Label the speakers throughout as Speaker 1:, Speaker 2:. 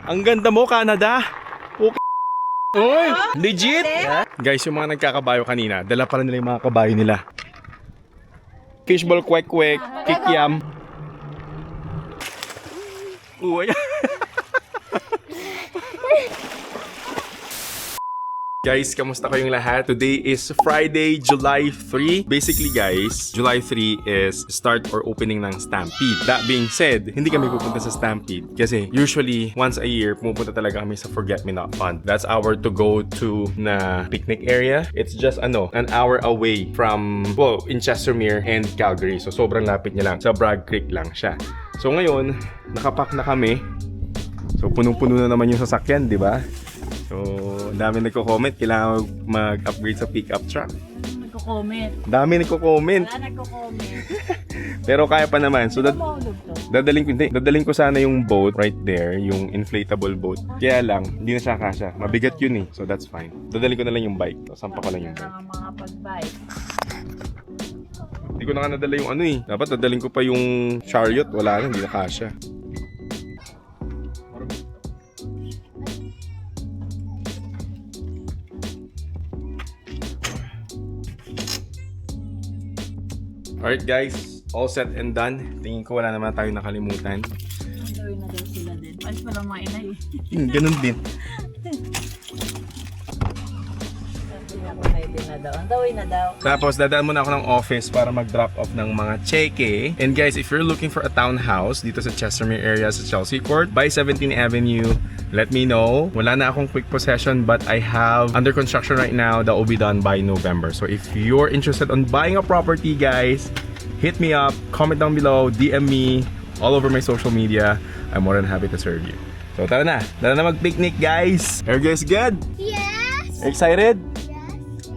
Speaker 1: Ang ganda mo, Canada. Okay. Uy, legit. Guys, yung mga nagkakabayo kanina, dala pala nila yung mga kabayo nila. Fishball kwek-kwek, kikiam. Uy. Guys, kamusta kayong lahat? Today is Friday, July 3. Basically guys, July 3 is start or opening ng Stampede. That being said, hindi kami pupunta sa Stampede kasi usually once a year pumupunta talaga kami sa Forget Me Not Pond. That's our to go to na picnic area. It's just an hour away from, well, in Chestermere and Calgary. So sobrang lapit niya lang. Sa Bragg Creek lang siya. So ngayon, nakapack na kami. So punong-puno na naman yung sasakyan, di ba? So, ang dami nagko-comment, kailangan mag-upgrade sa pickup truck.
Speaker 2: Nagko-comment.
Speaker 1: Dami nagko-comment.
Speaker 2: Wala nagko-comment.
Speaker 1: Pero kaya pa naman. So, dadaling ko sana yung boat right there, yung inflatable boat. Kaya lang, hindi na siya kasya. Mabigat yun eh. So, that's fine. Dadaling ko na lang yung bike. So, sampa ko lang yung bike.
Speaker 2: Mga pag-bike.
Speaker 1: Hindi ko na nga nadala yung ano eh. Dapat dadaling ko pa yung chariot. Wala na, hindi na kasya. Alright guys, all set and done. Tingin ko wala naman tayong nakalimutan.
Speaker 2: Ang gawin na daw sila din. Palis pa lang mga inay.
Speaker 1: Ganun din.
Speaker 2: Ang gawin na daw.
Speaker 1: Tapos dadaan muna ako ng office para mag-drop off ng mga cheque. And guys, if you're looking for a townhouse dito sa Chestermere area sa Chelsea Court by 17th Avenue, let me know. Wala na akong quick possession but I have under construction right now that will be done by November. So if you're interested on buying a property guys, hit me up, comment down below, DM me all over my social media. I'm more than happy to serve you. So tara na mag-picnic guys. Are you guys good?
Speaker 3: Yes.
Speaker 1: Excited?
Speaker 3: Yes.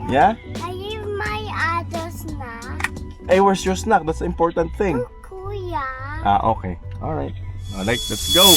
Speaker 1: Yeah?
Speaker 3: I give my other snack.
Speaker 1: Hey, where's your snack? That's the important thing.
Speaker 3: Kuya.
Speaker 1: Okay. Alright. Alright, let's go!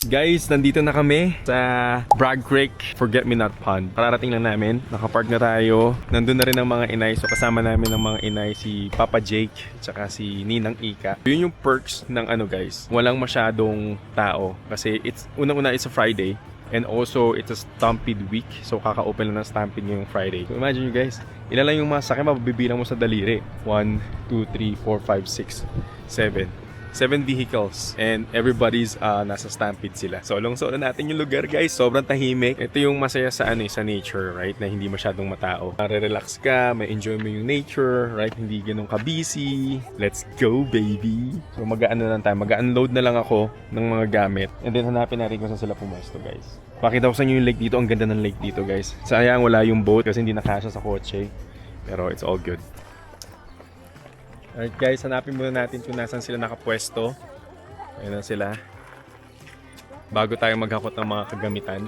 Speaker 1: Guys, nandito na kami sa Bragg Creek Forget Me Not Pond. Kararating lang namin. Nakapark na tayo. Nandun na rin ang mga inay. So kasama namin ang mga inay si Papa Jake at si Ninang Ika. Yun yung perks ng ano guys. Walang masyadong tao. Kasi unang-una it's a Friday. And also it's a Stampede week. So kaka-open lang ng Stampede ngayong Friday. So imagine nyo guys. Ilan lang yung masakyan mabibilang mo sa daliri. 1, 2, 3, 4, 5, 6, 7. 7 vehicles and everybody's nasa Stampede sila. So lungsod na natin yung lugar guys. Sobrang tahimik. Ito yung masaya sa sa nature, right? Na hindi masyadong matao. Re-relax ka, may enjoy mo yung nature, right? Hindi ganun ka busy. Let's go baby. So mag-ano lang tayo. Mag-unload na lang ako ng mga gamit. And then hanapin natin kung saan sila pumesto guys. Pakita ko sa inyo yung lake dito. Ang ganda ng lake dito guys. Sayang wala yung boat kasi hindi nakasya sa kotse. Pero it's all good. Alright guys, hanapin muna natin kung nasan sila nakapwesto. Ayan na sila. Bago tayo maghakot ng mga kagamitan.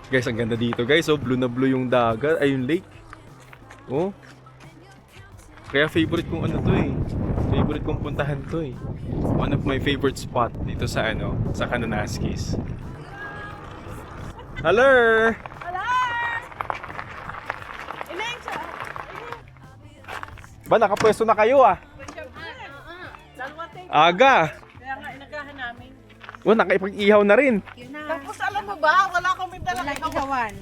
Speaker 1: Guys, ang ganda dito guys. Oh, blue na blue yung dagat. Ay, yung lake. Oh. Kaya favorite kong ano to eh. Favorite kong puntahan to eh. One of my favorite spot dito sa sa Kananaskis. Hello! Ba, nakapwesto na kayo ah. Aga.
Speaker 2: Kaya nga inagahan namin.
Speaker 1: Oh, nakaipag-ihaw na rin.
Speaker 2: Tapos alam mo ba, wala kami dalang ihawan.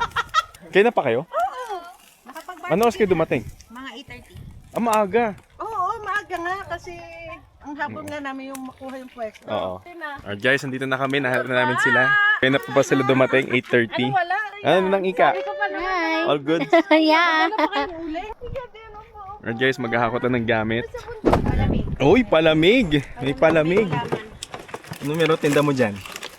Speaker 1: Kaya na pa kayo?
Speaker 2: Oo.
Speaker 1: Ano oras kayo dumating?
Speaker 2: Mga 8:30.
Speaker 1: Maaga.
Speaker 2: Oo, maaga nga kasi ang habol nga namin yung makuha yung pwesto.
Speaker 1: Oo. Alright guys, nandito na kami. Nahanap na namin sila. Kaya na pa ba sila dumating? 8:30.
Speaker 2: Wala.
Speaker 1: Ano nang Ika?
Speaker 3: Hi.
Speaker 1: All good?
Speaker 3: Yeah.
Speaker 1: Alright guys, maghahakot na ng gamit. Uy, palamig! May palamig. Ano meron tinda mo dyan?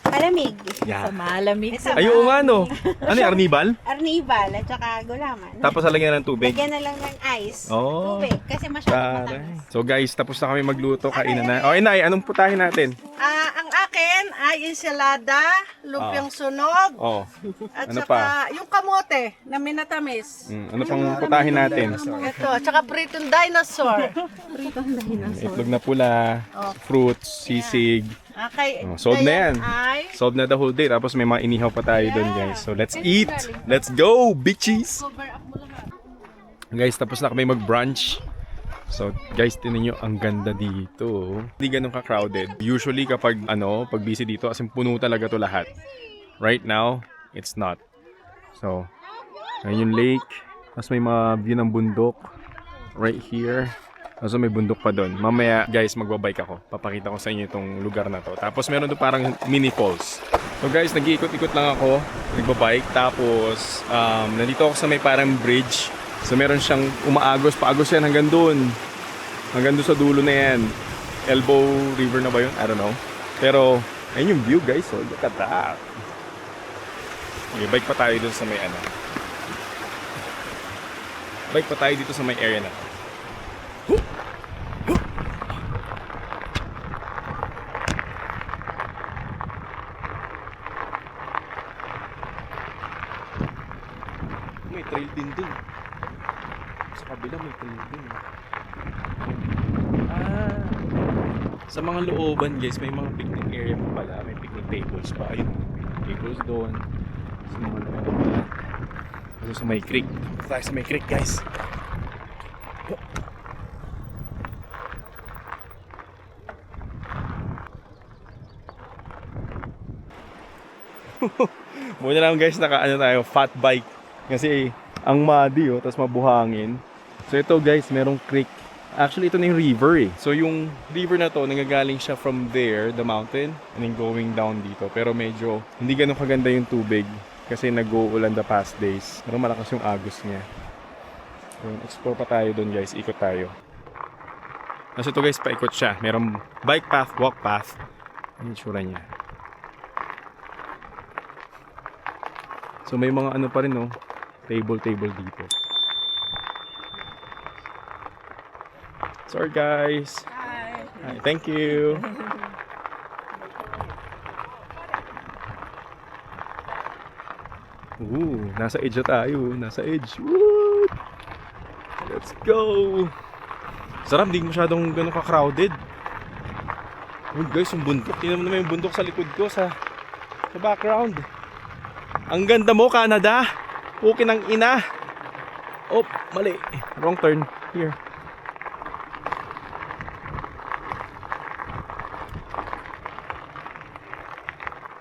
Speaker 4: Malamig.
Speaker 1: Yan.
Speaker 2: Malamig sa
Speaker 1: Ay, oo nga, no? Ano yung arnibal?
Speaker 4: Arnibal at saka gulaman.
Speaker 1: Tapos halagyan ng tubig.
Speaker 4: Lagyan na lang ng ice.
Speaker 1: Oh.
Speaker 4: Tubig. Kasi masyadong
Speaker 1: Taray.
Speaker 4: matamis.
Speaker 1: So guys, tapos na kami magluto. Kainan na. Okay, Nay, anong putahin natin?
Speaker 2: Ang akin ay ensalada, lumpiang sunog,
Speaker 1: Oh.
Speaker 2: at
Speaker 1: Ano
Speaker 2: saka yung kamote na minatamis.
Speaker 1: Ano pang putahin natin?
Speaker 2: Ito, at saka pritong dinosaur.
Speaker 1: Itlog na pula, fruits, sisig.
Speaker 2: Okay,
Speaker 1: Solved na yan.
Speaker 2: Ay,
Speaker 1: Solved na the whole day. Tapos may mga inihaw pa tayo doon, guys. So let's eat. Let's go, bitches.
Speaker 2: cover up mo lahat.
Speaker 1: Guys, tapos na kami mag-brunch. So guys, tinan nyo, ang ganda dito. Hindi ganun ka-crowded. Usually kapag pag busy dito, as in puno talaga to lahat. Right now, it's not. So, ayun yung lake. Tapos may mga view ng bundok. Right here. Tapos may bundok pa doon. Mamaya, guys, magbabike ako. Papakita ko sa inyo itong lugar na to. Tapos meron doon parang mini falls. So guys, nag-iikot-ikot lang ako. Nagbabike. Tapos, nandito ako sa may parang bridge. So meron siyang umaagos. Paagos yan hanggang doon. Hanggang doon sa dulo na yan. Elbow River na ba yun? I don't know. Pero, ayun yung view, guys. So, look at that. Okay, bike pa tayo doon sa may Bike pa tayo dito sa may area na to. May trail din dun. Sa kabila may trail din. Sa mga looban guys, may mga picnic area pa pala. May picnic tables pa. Ayun, may tables doon. Sa mga looban. Kasi sa may creek. Punta tayo sa may creek guys. Muna lang guys, tayo, fat bike. Kasi ang muddy tapos mabuhangin. So ito guys, merong creek. Actually ito na yung river eh. So yung river na to, nanggagaling siya from there, the mountain, and then going down dito. Pero medyo hindi ganun kaganda yung tubig kasi nag-uulan the past days. Pero malakas yung agos niya. So explore pa tayo doon guys, ikot tayo. Kasi ito guys, paikot siya. Merong bike path, walk path. Ano yung tsura niya? So may mga pa rin table dito. Sorry guys. Hi, thank you. Nasa edge na tayo. Nasa edge. Woo! Let's go. Sarap, di masyadong ganun ka-crowded. Guys, yung bundok. Tingnan mo naman yung bundok sa likod ko sa background. Ang ganda mo, Canada. Okay ng ina. Oh, mali. Wrong turn. Here.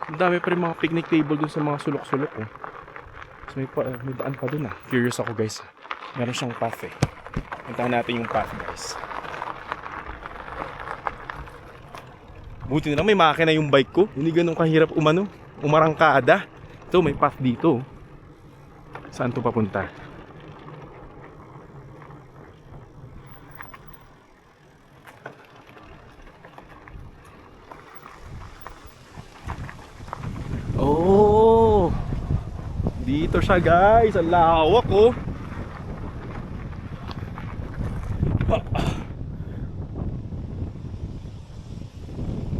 Speaker 1: Ang dami pa rin mga picnic table dun sa mga sulok-sulok. So may daan pa dun. Curious ako guys. Meron siyang path eh. Puntahan natin yung path guys. Buti na lang may makina yung bike ko. Hindi ganun kahirap umarangkada. Ito, may path dito. Saan to papunta? Oh! Dito siya guys. Ang lawak oh.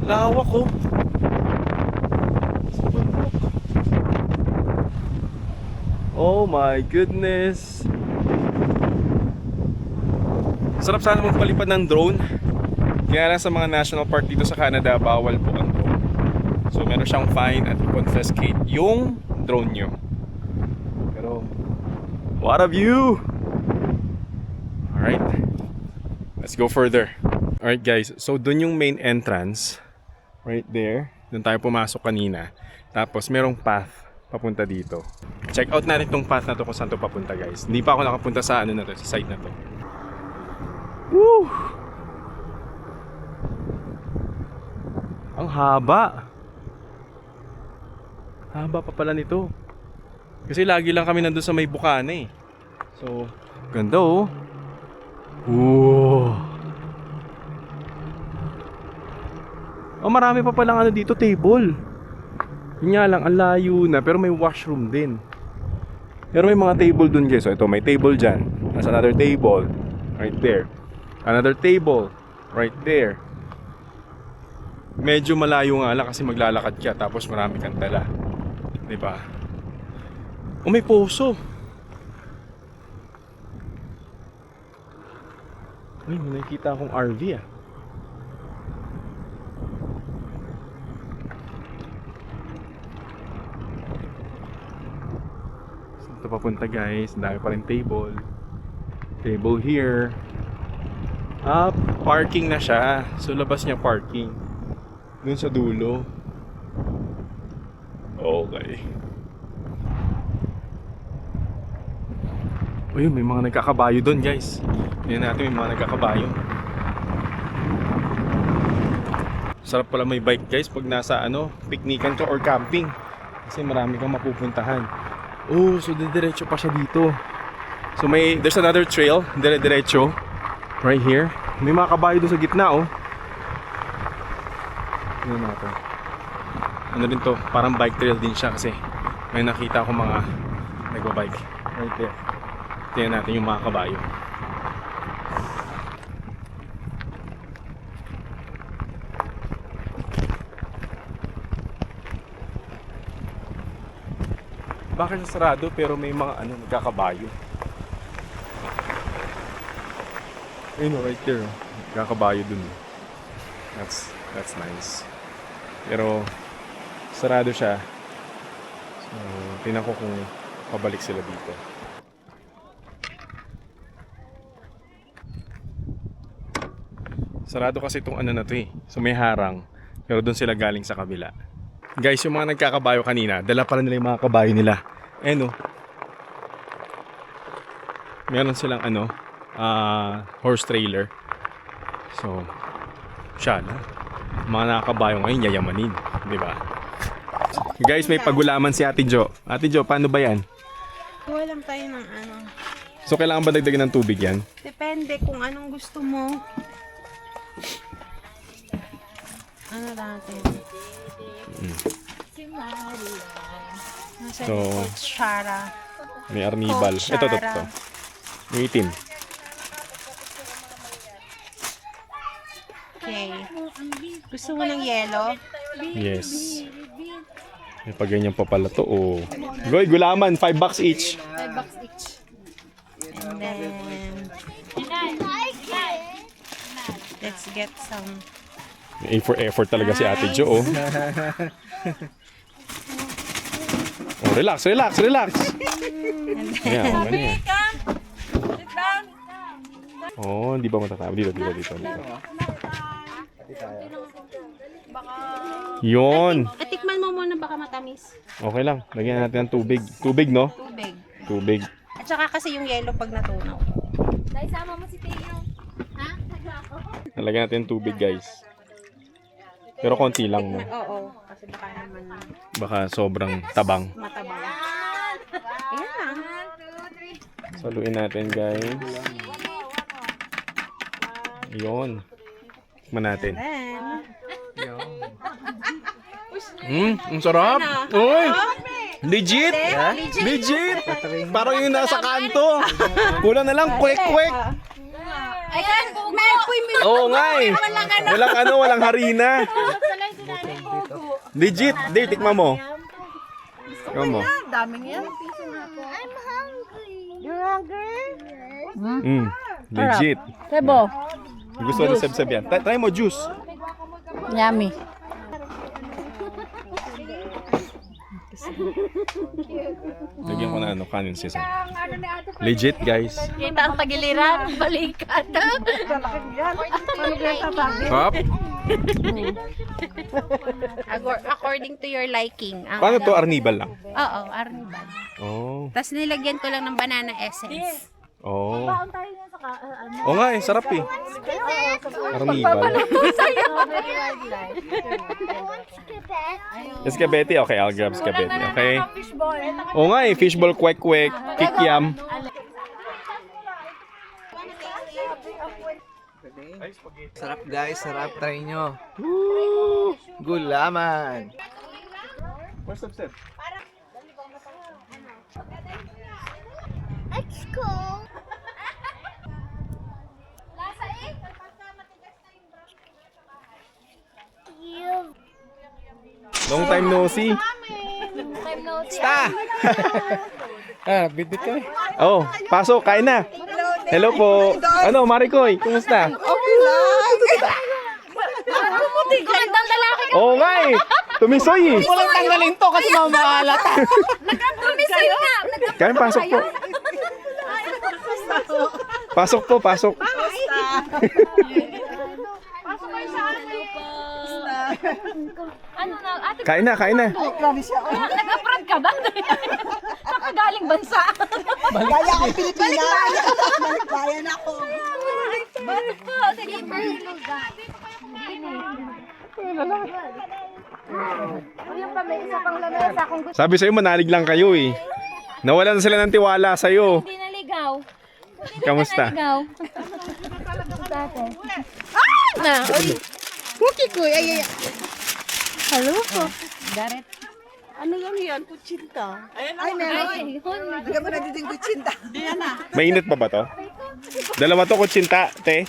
Speaker 1: Lawak oh. Oh my goodness. Sarap sana magpalipad ng drone. Kaya lang sa mga national park dito sa Canada, bawal po ang drone. So meron siyang fine at confiscate yung drone nyo. Pero what a view! Alright, let's go further. Alright guys, so dun yung main entrance. Right there. Dun tayo pumasok kanina. Tapos merong path papunta dito. Check out natin tong path na to kung saan to papunta guys. Hindi pa ako nakapunta sa sa site na to. Woo! Ang haba. Haba pa pala nito. Kasi lagi lang kami nandun sa may bukana eh. So, ganda oh. Whoa. Oh, marami pa palang dito, table. Yun nga lang, ang layo na, pero may washroom din. Pero may mga table dun guys. So ito, may table dyan. There's another table. Right there. Another table. Right there. Medyo malayo nga lang kasi maglalakad ka tapos marami kang dala. Diba? Oh, may poso. Uy, may nakikita akong RV ah. Saan ito papunta guys? Ang dami pa rin table. Table here. Ah, parking na siya. So labas niya parking. Dun sa dulo. Okay. Ayun, may mga nagkakabayo doon guys. Tingnan natin, may mga nagkakabayo. Sarap pala may bike guys pag nasa picnican ka or camping. Kasi marami kang mapupuntahan. Oh, so diretso pa siya dito. So there's another trail, diretso. Right here. May mga kabayo doon sa gitna oh. Tingnan natin. Ano din to, parang bike trail din siya kasi may nakita ko mga nagbabike. Right there. Tingnan natin yung mga kabayo. Bakit siya sarado pero may mga nagkakabayo? Ayun right there. Nagkakabayo dun. That's nice. Pero sarado siya. So, tingnan ko kung pabalik sila dito. Sarado kasi itong na to eh. So may harang. Pero doon sila galing sa kabila. Guys, yung mga nagkakabayo kanina, dala pala nila yung mga kabayo nila. Meron silang horse trailer. So, siya na. Mga nakakabayo ngayon, yayamanin. Diba? Guys, may pagulaman si Ate Jo. Ate Jo, paano ba yan?
Speaker 4: Kuha lang tayo ng
Speaker 1: So, kailangan ba dagdagan ng tubig yan?
Speaker 4: Depende kung anong gusto mo. Ano natin? Nasa
Speaker 1: So,
Speaker 4: kutsara.
Speaker 1: May arnibal. Ito. May itim.
Speaker 4: Okay. Gusto mo ng yellow?
Speaker 1: Yes. May paganyan pa pala to. Oh. Goy, gulaman. $5 each.
Speaker 4: And then, let's get some.
Speaker 1: A for effort talaga si Ate Jo. Oh. Oh, relax. Ayan, ano yan? Oh, hindi ba matatama? Dito. Yun.
Speaker 4: Tikman mo muna baka matamis.
Speaker 1: Okay lang. Lagyan natin ng tubig. Tubig, no? Tubig.
Speaker 4: At saka kasi yung yellow pag natunaw.
Speaker 1: Nalagyan natin ng tubig, guys. Pero konti lang, no?
Speaker 4: Oo. Kasi baka naman
Speaker 1: Baka sobrang tabang.
Speaker 4: matabang. Ayan lang.
Speaker 1: Saluin natin, guys. Yun. Tikman natin.
Speaker 4: Then,
Speaker 1: Ang sarap. Uy! Legit! Legit! Parang yung nasa kanto. Kulang na lang, kwek.
Speaker 4: ayan, may apoy mo.
Speaker 1: Oo nga eh. Walang harina. Legit. Dave, tikman mo. Tikman mo.
Speaker 2: Daming yan.
Speaker 3: I'm hungry.
Speaker 2: You're hungry?
Speaker 1: Legit.
Speaker 5: Sebo,
Speaker 1: Gusto ni Seb yan. Try mo juice.
Speaker 5: yummy.
Speaker 1: Lagyan ko na kanin season. Legit, guys.
Speaker 5: Kita ang tagiliran, balikan.
Speaker 2: Kalaking yan. Ano kaya sasabi?
Speaker 1: Hop.
Speaker 4: According to your liking.
Speaker 1: Paano to? Arnibal lang.
Speaker 4: Oo, arnibal.
Speaker 1: Oh.
Speaker 4: Tapos nilagyan ko lang ng banana essence.
Speaker 1: Oh. Oo nga eh, sarap eh. Arnibal. Escabete? Okay, I'll grab escabete. Okay. Oo nga eh, fishball, kwek, kikiam.
Speaker 6: Sarap guys, sarap, try nyo. Gulaman.
Speaker 1: Where's the step?
Speaker 3: Let's go. You.
Speaker 1: Long time no see.
Speaker 6: Sta! Bit-bit kami.
Speaker 1: Oh, pasok, kain na. Hello po. Ano, Marikoy, kumusta?
Speaker 2: Okay lang.
Speaker 5: Gandang lalaki ka.
Speaker 1: Oo nga eh. Tumisoy eh.
Speaker 6: Walang tanggalin to kasi mamahalata.
Speaker 5: Tumisoy nga.
Speaker 1: Kain, pasok po. Pasok po, pasok.
Speaker 5: Ano na, ate,
Speaker 1: Kain na, kain na.
Speaker 5: nag-abroad ka ba? Saan ka galing bansa?
Speaker 2: Gaya akong Pilipina. Balikbayan ako.
Speaker 5: Bakit po? Sige, yung pa may isa pang lamesa kung gusto
Speaker 1: Sabi sa'yo, manalig lang kayo eh. Nawalan na sila ng tiwala sa'yo.
Speaker 5: hindi naligaw.
Speaker 1: Kamusta?
Speaker 5: Naligaw.
Speaker 2: Cookie ko. Ay.
Speaker 5: Hello po. Garet.
Speaker 2: Ano lang yan? Kutsinta. Ay, meron. Bigyan mo na din yung kutsinta. Ayan na.
Speaker 1: Mainit pa ba to? Dalawa to kutsinta, te.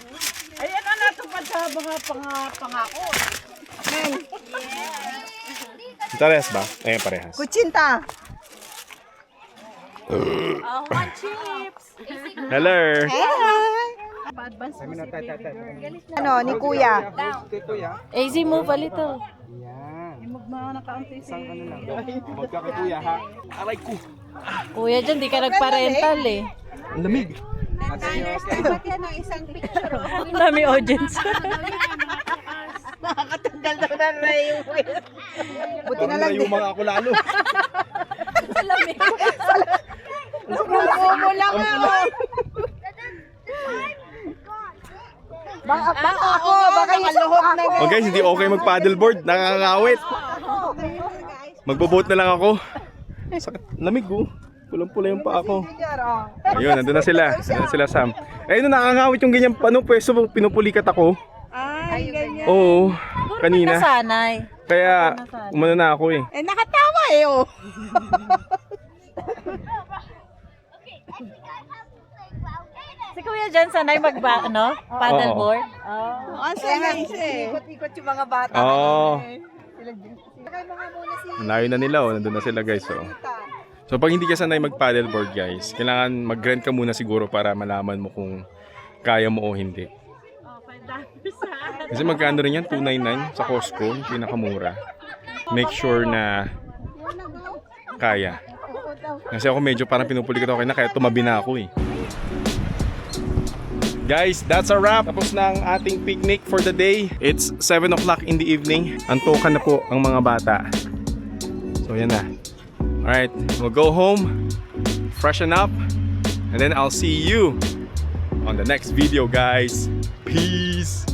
Speaker 2: Ayan na natupad sa mga pangako.
Speaker 1: Parehas ba? Ayun, parehas.
Speaker 2: Kutsinta.
Speaker 1: Hello.
Speaker 2: Ano, ni Kuya.
Speaker 5: Easy move a little.
Speaker 1: Magkakakuya ha. Aray ko.
Speaker 5: Kuya dyan, di ka nagpa-rental eh.
Speaker 1: Ang lamig.
Speaker 5: Ang dami audience.
Speaker 2: Nakakatanggal daw na yung wheel. Buti na lang
Speaker 1: yung mga ako lalo.
Speaker 2: Mo lang ako. Baka ako, baka maluhog na
Speaker 1: Oh guys, hindi okay mag-paddleboard. Nakakangawit. Magbo-boat na lang ako. Sakit. Lamig oh. Pulang-pula yung pa ako. Ayun, nandun na sila. Nandun na sila, Sam. Ayun, nakakangawit yung ganyan pwesto. Pinupulikat ako.
Speaker 2: Ay, ganyan.
Speaker 1: Oo, kanina.
Speaker 5: Nasanay.
Speaker 1: Kaya, umano na ako eh.
Speaker 2: Eh, nakatawa eh, oh.
Speaker 5: Si Kuya dyan, sanay paddleboard.
Speaker 2: Ang saya eh. Ikot-ikot yung mga bata.
Speaker 1: Oo. Layo na nila oh, nandun na sila guys oh. So pag hindi ka sanay mag-paddleboard guys, kailangan mag-rent ka muna siguro para malaman mo kung kaya mo o hindi. Kasi magkano rin yan? 299 sa Costco, yung pinakamura. Make sure na kaya. Kasi ako medyo parang pinupulikat ako kaya tumabi na ako eh. Guys, that's a wrap. Tapos na ang ating picnic for the day. It's 7 o'clock in the evening. Antokan na po ang mga bata. So yan na. Alright, we'll go home, freshen up, and then I'll see you on the next video guys. Peace!